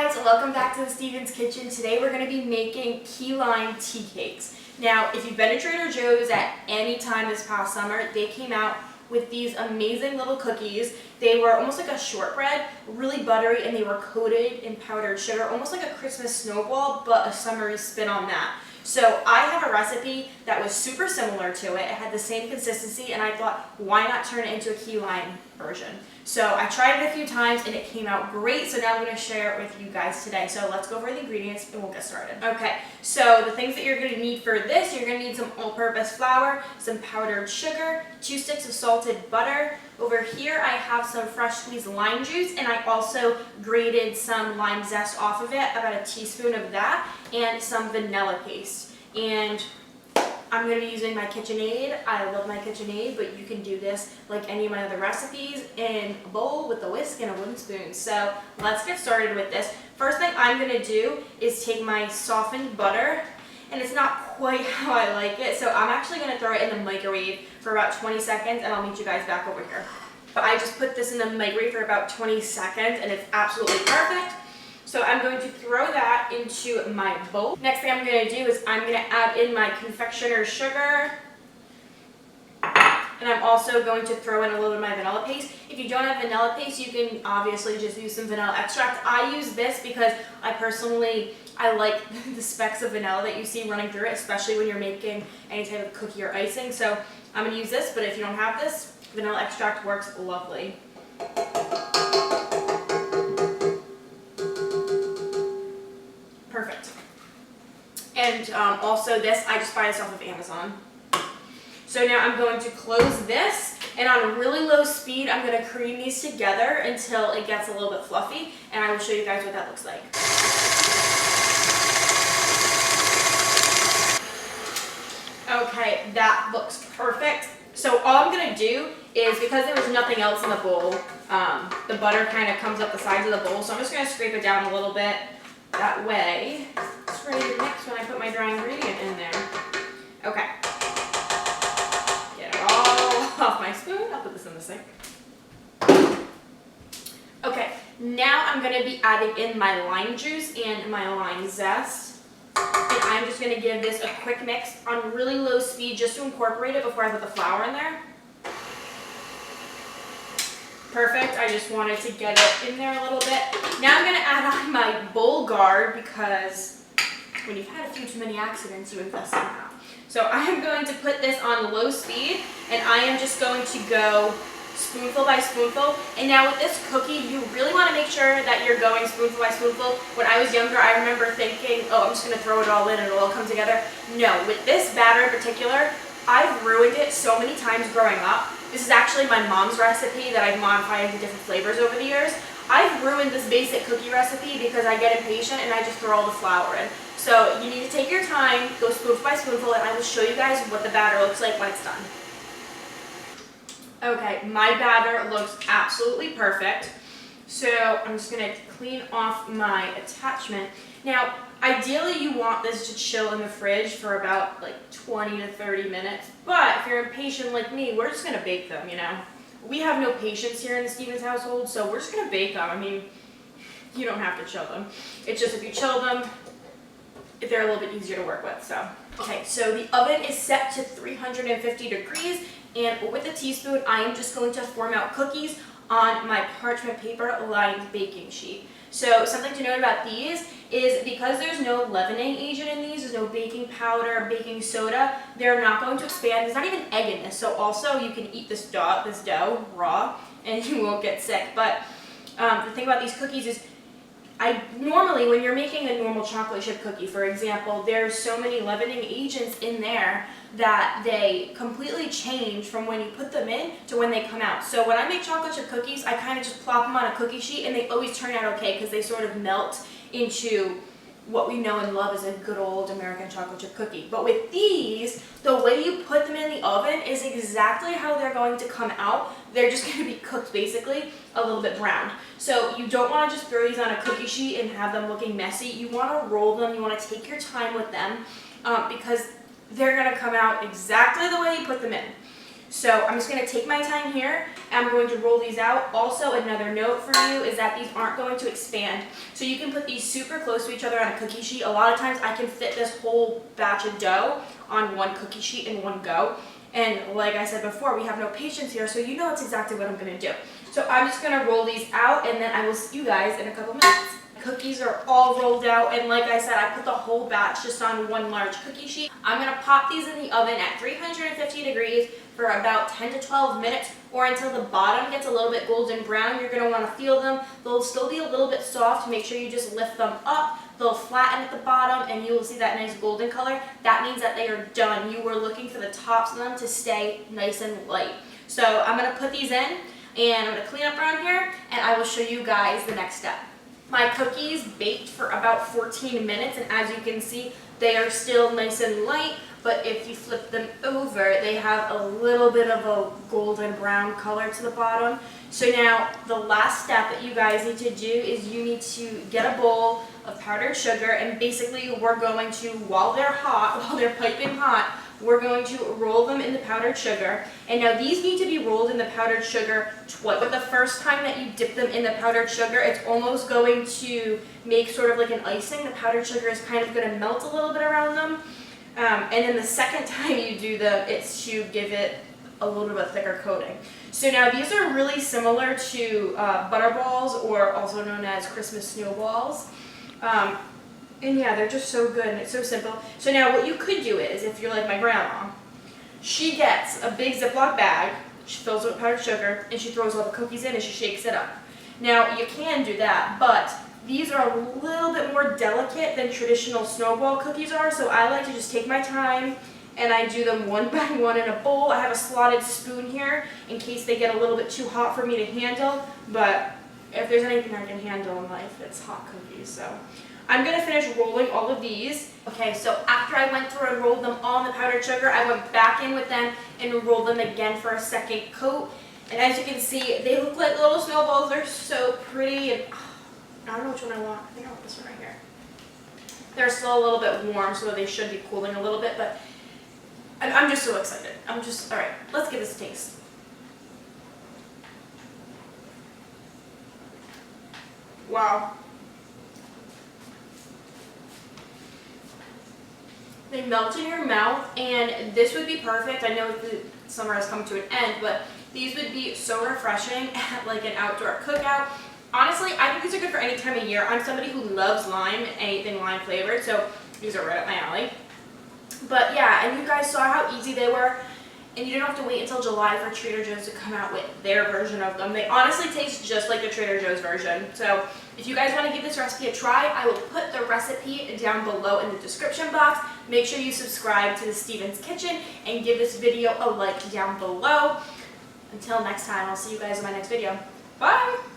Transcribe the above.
guys, welcome back to the Steven's Kitchen. Today we're going to be making key lime tea cakes. Now, if you've been to Trader Joe's at any time this past summer, they came out with these amazing little cookies. They were almost like a shortbread, really buttery, and they were coated in powdered sugar, almost like a Christmas snowball, but a summery spin on that. So I have a recipe that was super similar to it. It had the same consistency, and I thought, why not turn it into a key lime version? So I tried it a few times and it came out great, so now I'm going to share it with you guys today. So let's go over the ingredients and we'll get started. Okay, so the things that you're going to need for this, you're going to need some all-purpose flour, some powdered sugar, 2 sticks of salted butter. Over here I have some fresh squeezed lime juice, and I also grated some lime zest off of it, about a teaspoon of that, and some vanilla paste. And I'm going to be using my KitchenAid. I love my KitchenAid, but you can do this like any of my other recipes in a bowl with a whisk and a wooden spoon. So let's get started with this. First thing I'm going to do is take my softened butter, and it's not quite how I like it, so I'm actually going to throw it in the microwave for about 20 seconds, and I'll meet you guys back over here. But I just put this in the microwave for about 20 seconds, and it's absolutely perfect. So I'm going to throw that into my bowl. Next thing I'm going to do is I'm going to add in my confectioner's sugar. And I'm also going to throw in a little bit of my vanilla paste. If you don't have vanilla paste, you can obviously just use some vanilla extract. I use this because I like the specks of vanilla that you see running through it, especially when you're making any type of cookie or icing. So I'm going to use this, but if you don't have this, vanilla extract works lovely. Perfect. And also this, I just buy this off of Amazon. So now I'm going to close this, and on a really low speed, I'm going to cream these together until it gets a little bit fluffy, and I will show you guys what that looks like. Okay, that looks perfect. So all I'm going to do is, because there was nothing else in the bowl, the butter kind of comes up the sides of the bowl, so I'm just going to scrape it down a little bit. That way, it's ready to mix when I put my dry ingredient in there. Okay. Get it all off my spoon. I'll put this in the sink. Okay, now I'm going to be adding in my lime juice and my lime zest. And I'm just going to give this a quick mix on really low speed just to incorporate it before I put the flour in there. Perfect. I just wanted to get it in there a little bit. Now I'm going to add on my bowl guard, because when you've had a few too many accidents, you invest somehow. So I am going to put this on low speed, and I am just going to go spoonful by spoonful. And now with this cookie, you really want to make sure that you're going spoonful by spoonful. When I was younger, I remember thinking, oh, I'm just going to throw it all in and it'll all come together. No, with this batter in particular, I've ruined it so many times growing up. This is actually my mom's recipe that I've modified into different flavors over the years. I've ruined this basic cookie recipe because I get impatient and I just throw all the flour in. So you need to take your time, go spoonful by spoonful, and I will show you guys what the batter looks like when it's done. Okay, my batter looks absolutely perfect. So I'm just going to clean off my attachment. Now, ideally you want this to chill in the fridge for about like 20 to 30 minutes. But if you're impatient like me, we're just going to bake them, you know. We have no patience here in the Stevens household, so we're just going to bake them. I mean, you don't have to chill them. It's just if you chill them, they're a little bit easier to work with. So, okay, so the oven is set to 350 degrees, and with a teaspoon, I am just going to form out cookies on my parchment paper lined baking sheet. So something to note about these is, because there's no leavening agent in these, there's no baking powder, baking soda, they're not going to expand. There's not even egg in this, so also you can eat this dough raw and you won't get sick. But the thing about these cookies is, normally when you're making a normal chocolate chip cookie, for example, there's so many leavening agents in there that they completely change from when you put them in to when they come out. So when I make chocolate chip cookies, I kind of just plop them on a cookie sheet, and they always turn out okay because they sort of melt into what we know and love as a good old American chocolate chip cookie. But with these, the way you put them in the oven is exactly how they're going to come out. They're just going to be cooked basically a little bit brown. So you don't want to just throw these on a cookie sheet and have them looking messy. You want to roll them. You want to take your time with them because they're going to come out exactly the way you put them in. So I'm just going to take my time here, and I'm going to roll these out. Also, another note for you is that these aren't going to expand. So you can put these super close to each other on a cookie sheet. A lot of times I can fit this whole batch of dough on one cookie sheet in one go. And like I said before, we have no patience here, so you know that's exactly what I'm going to do. So I'm just going to roll these out, and then I will see you guys in a couple minutes. Cookies are all rolled out, and like I said, I put the whole batch just on one large cookie sheet. I'm going to pop these in the oven at 350 degrees for about 10 to 12 minutes, or until the bottom gets a little bit golden brown. You're going to want to feel them. They'll still be a little bit soft. Make sure you just lift them up. They'll flatten at the bottom, and you will see that nice golden color. That means that they are done. You were looking for the tops of them to stay nice and light. So I'm going to put these in, and I'm going to clean up around here, and I will show you guys the next step. My cookies baked for about 14 minutes, and as you can see, they are still nice and light, but if you flip them over, they have a little bit of a golden brown color to the bottom. So now the last step that you guys need to do is you need to get a bowl of powdered sugar, and basically we're going to, while they're hot, while they're piping hot, we're going to roll them in the powdered sugar. And now these need to be rolled in the powdered sugar twice. But the first time that you dip them in the powdered sugar, it's almost going to make sort of like an icing. The powdered sugar is kind of going to melt a little bit around them. And then the second time you do them, it's to give it a little bit of a thicker coating. So now these are really similar to butterballs, or also known as Christmas snowballs. And yeah, they're just so good, and it's so simple. So now what you could do is, if you're like my grandma, she gets a big Ziploc bag, she fills it with powdered sugar, and she throws all the cookies in and she shakes it up. Now you can do that, but these are a little bit more delicate than traditional snowball cookies are, so I like to just take my time and I do them one by one in a bowl. I have a slotted spoon here in case they get a little bit too hot for me to handle, but if there's anything I can handle in life, it's hot cookies. So I'm going to finish rolling all of these. Okay, so after I went through and rolled them all in the powdered sugar, I went back in with them and rolled them again for a second coat. And as you can see, they look like little snowballs. They're so pretty, and I don't know which one I want. I think I want this one right here. They're still a little bit warm, so they should be cooling a little bit, but I'm just so excited. All right, let's give this a taste. Wow. They melt in your mouth, and this would be perfect. I know the summer has come to an end, but these would be so refreshing at like an outdoor cookout. Honestly, I think these are good for any time of year. I'm somebody who loves lime, anything lime flavored, so these are right up my alley. But yeah, and you guys saw how easy they were, and you don't have to wait until July for Trader Joe's to come out with their version of them. They honestly taste just like the Trader Joe's version. So if you guys want to give this recipe a try, I will put the recipe down below in the description box. Make sure you subscribe to the Steven's Kitchen and give this video a like down below. Until next time, I'll see you guys in my next video. Bye!